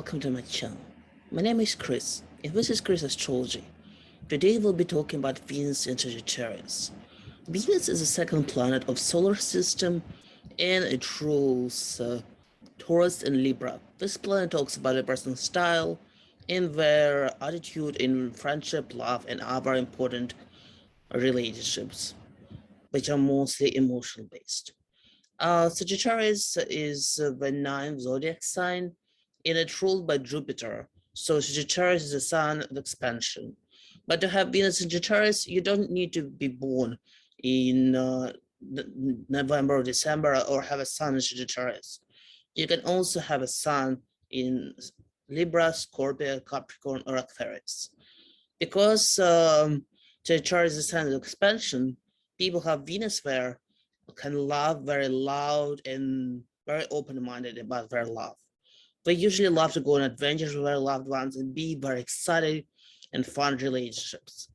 welcome to my channel. My name is Chris, and this is Chris Astrology. Today we'll be talking about Venus in Sagittarius. Venus is the second planet of solar system, and it rules Taurus and Libra. This planet talks about a person's style and their attitude in friendship, love, and other important relationships, which are mostly emotional based. Sagittarius is the ninth zodiac sign, and it's ruled by Jupiter. So Sagittarius is a sign of expansion. But to have Venus in Sagittarius, you don't need to be born in November or December or have a sun in Sagittarius. You can also have a sun in Libra, Scorpio, Capricorn, or Aquarius. Because Sagittarius is a sign of expansion, people have Venus there can love very loud and very open-minded about their love. They usually love to go on adventures with their loved ones and be very excited and fun relationships.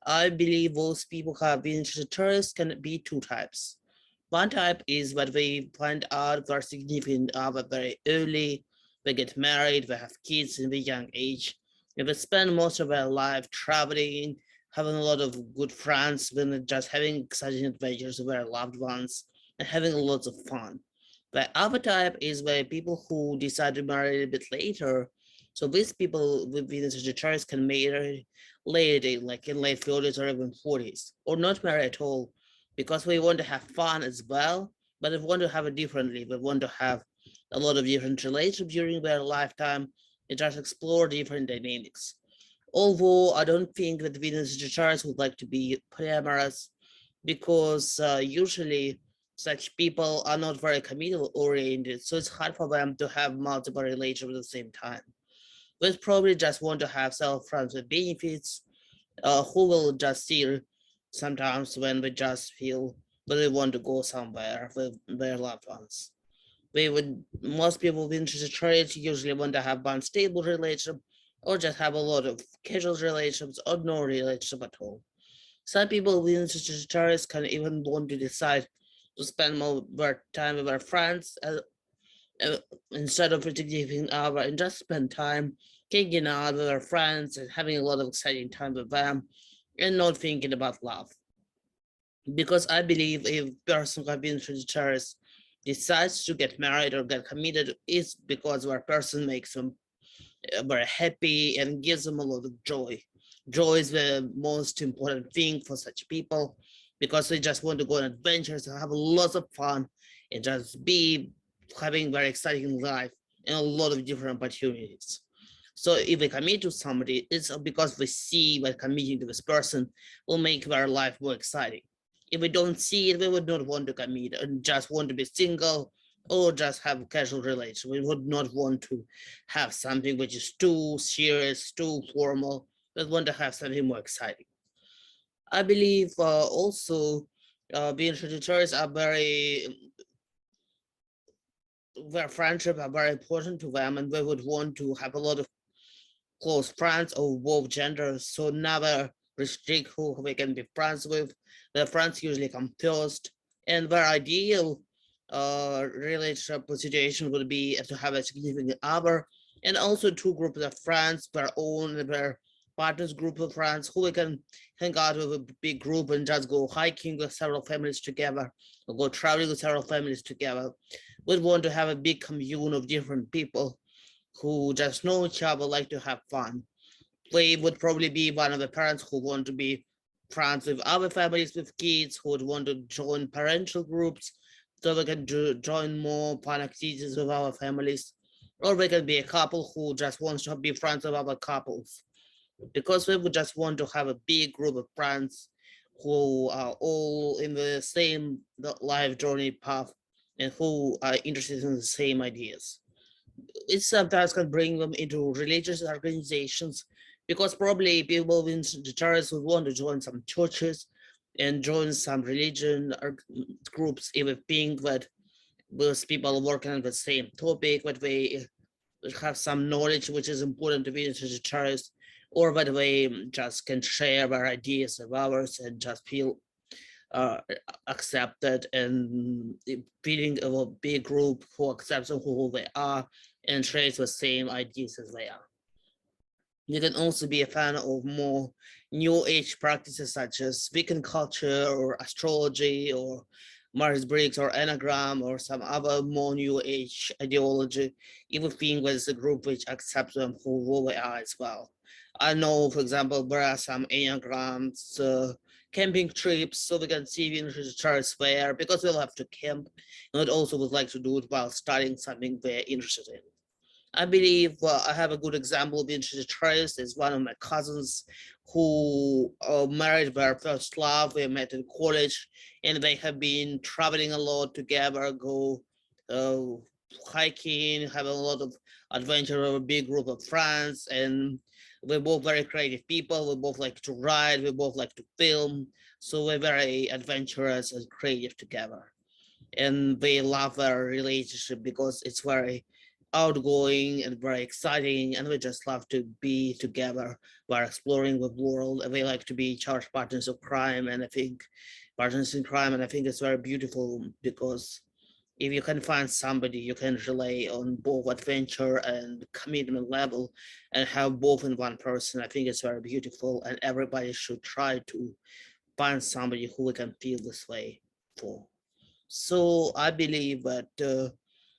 I believe those people who have Venus in Sagittarius can be two types. One type is that they find out their significant other very early, they get married, they have kids in a young age, and they spend most of their life traveling, having a lot of good friends, then just having exciting adventures with their loved ones, and having lots of fun. The other type is where people who decide to marry a bit later. So these people with Venus Sagittarius can marry later, like in late 30s or even 40s, or not marry at all, because we want to have fun as well, but we want to have it differently. We want to have a lot of different relationships during their lifetime and just explore different dynamics. Although I don't think that Venus Sagittarius would like to be polyamorous, because usually such people are not very committal oriented, so it's hard for them to have multiple relationships at the same time. They probably just want to have self friends with benefits, who will just see sometimes when they just feel that they want to go somewhere with their loved ones. Most people with Sagittarius usually want to have one stable relationship, or just have a lot of casual relationships or no relationship at all. Some people with Sagittarius can even want to decide to spend more time with their friends instead of a significant other, and just spend time hanging out with their friends and having a lot of exciting time with them and not thinking about love. Because I believe if a person who has been Sagittarius decides to get married or get committed, it's because their person makes them very happy and gives them a lot of joy. Joy is the most important thing for such people, because they just want to go on adventures and have lots of fun and just be having very exciting life and a lot of different opportunities. So if they commit to somebody, it's because they see that committing to this person will make their life more exciting. If we don't see it, we would not want to commit and just want to be single or just have a casual relation. We would not want to have something which is too serious, too formal. We want to have something more exciting. I believe also being Sagittarius are their friendship are very important to them, and they would want to have a lot of close friends of both genders, so never restrict who they can be friends with. Their friends usually come first, and their ideal relationship situation would be to have a significant other, and also two groups of friends, their own, their partners group of friends, who we can hang out with a big group and just go hiking with several families together, or go traveling with several families together. We'd want to have a big commune of different people who just know each other, like to have fun. We would probably be one of the parents who want to be friends with other families with kids, who would want to join parental groups so we can join more fun activities with our families. Or we can be a couple who just wants to be friends with other couples, because we would just want to have a big group of friends who are all in the same life journey path and who are interested in the same ideas. It sometimes can bring them into religious organizations, because probably people in Sagittarius would want to join some churches and join some religion or groups if they think that those people working on the same topic, that they have some knowledge which is important to be in Sagittarius, or that they just can share their ideas of ours and just feel uh, accepted and feeling of a big group who accepts who they are and trace the same ideas as they are. You can also be a fan of more new age practices such as vegan culture or astrology or Myers-Briggs or Enneagram or some other more new age ideology, even being with a group which accepts them for who they are as well. I know, for example, there are some Enneagrams, camping trips, so we can see Venus charts there because we'll have to camp, and also would like to do it while studying something they're interested in. I believe I have a good example of Sagittarius. Is one of my cousins who married their first love. They met in college, and they have been traveling a lot together, go uh, hiking, having a lot of adventure with a big group of friends. And we're both very creative people. We both like to ride. We both like to film. So we're very adventurous and creative together, and they love our relationship because it's very outgoing and very exciting, and we just love to be together while exploring the world. And we like to be charged partners of crime, and I think partners in crime, and I think it's very beautiful because if you can find somebody you can rely on both adventure and commitment level and have both in one person, I think it's very beautiful, and everybody should try to find somebody who we can feel this way for. So I believe that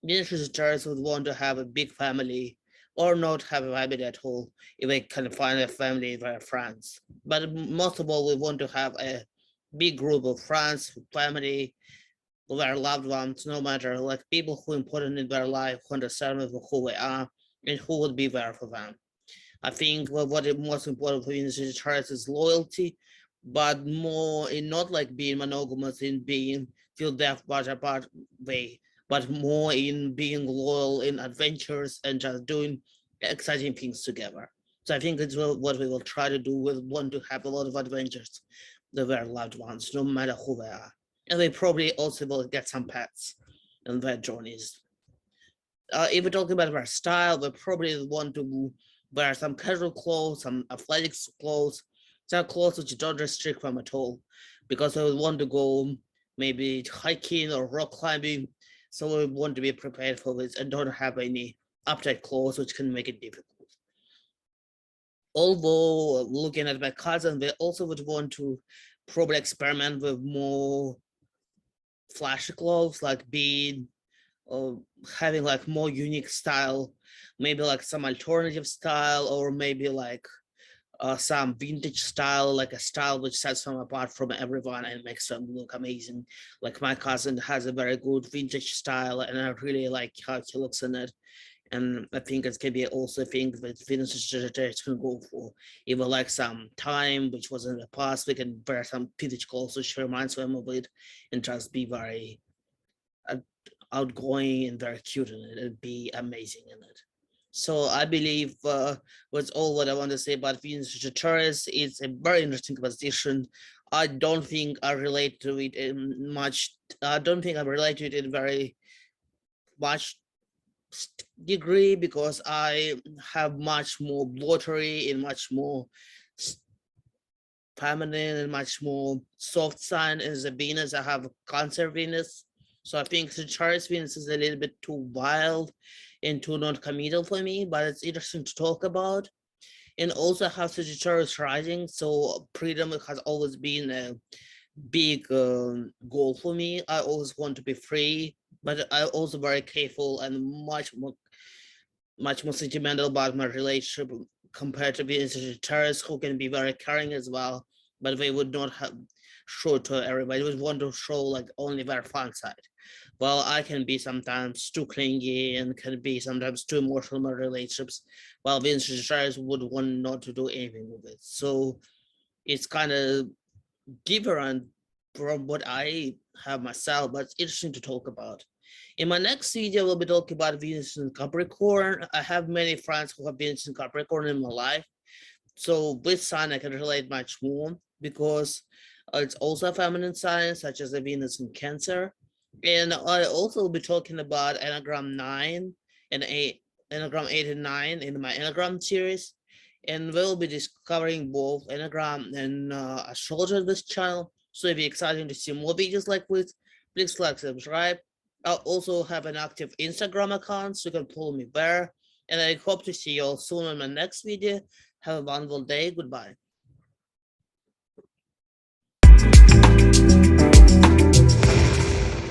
Sagittarius would want to have a big family or not have a family at all if they can find a family via friends. But most of all, we want to have a big group of friends, family, their loved ones, no matter like people who are important in their life, who understand who they are and who would be there for them. I think what is most important for Sagittarius is loyalty, but more in not like being monogamous in being till death but apart way, but more in being loyal in adventures and just doing exciting things together. So I think it's what we will try to do. We want to have a lot of adventures with our loved ones, no matter who they are. And they probably also will get some pets in their journeys. If we're talking about our style, we probably want to wear some casual clothes, some athletic clothes, some clothes which don't restrict them at all, because we want to go maybe hiking or rock climbing. So we want to be prepared for this and don't have any uptight clothes which can make it difficult. Although looking at my cousin, they also would want to probably experiment with more flashy clothes, like being having like more unique style, maybe like some alternative style, or maybe like some vintage style, like a style which sets them apart from everyone and makes them look amazing. Like my cousin has a very good vintage style, and I really like how he looks in it. And I think it can be also a thing that vintage Sagittarius can go for. Even like some time which was in the past, we can wear some vintage clothes which reminds them of it, and just be very outgoing and very cute in it. It'd be amazing in it. So I believe that's all what I want to say about Venus Sagittarius. It's a very interesting position. I don't think I relate to it in much. I don't think I relate to it in very much degree because I have much more watery and much more feminine and much more soft sign as a Venus. I have Cancer Venus. So I think Sagittarius Venus is a little bit too wild and too non-committal for me, but it's interesting to talk about. And also have Sagittarius rising, so freedom has always been a big goal for me. I always want to be free, but I also very careful and much more sentimental about my relationship compared to being Sagittarius, who can be very caring as well, but they would not have show to everybody. They would want to show like only their fun side. Well, I can be sometimes too clingy and can be sometimes too emotional in my relationships, while being Sagittarius would want not to do anything with it. So it's kind of different from what I have myself, but it's interesting to talk about. In my next video, we'll be talking about Venus in Capricorn. I have many friends who have Venus in Capricorn in my life. So with sign, I can relate much more because it's also a feminine sign, such as the Venus in Cancer. And I also will be talking about Enneagram 9 and 8, Enneagram 8 and 9 in my Enneagram series. And we'll be discovering both Enneagram and astrology on this channel. So if you're excited to see more videos like this, please like, subscribe, I also have an active Instagram account, so you can follow me there. And I hope to see you all soon in my next video. Have a wonderful day. Goodbye.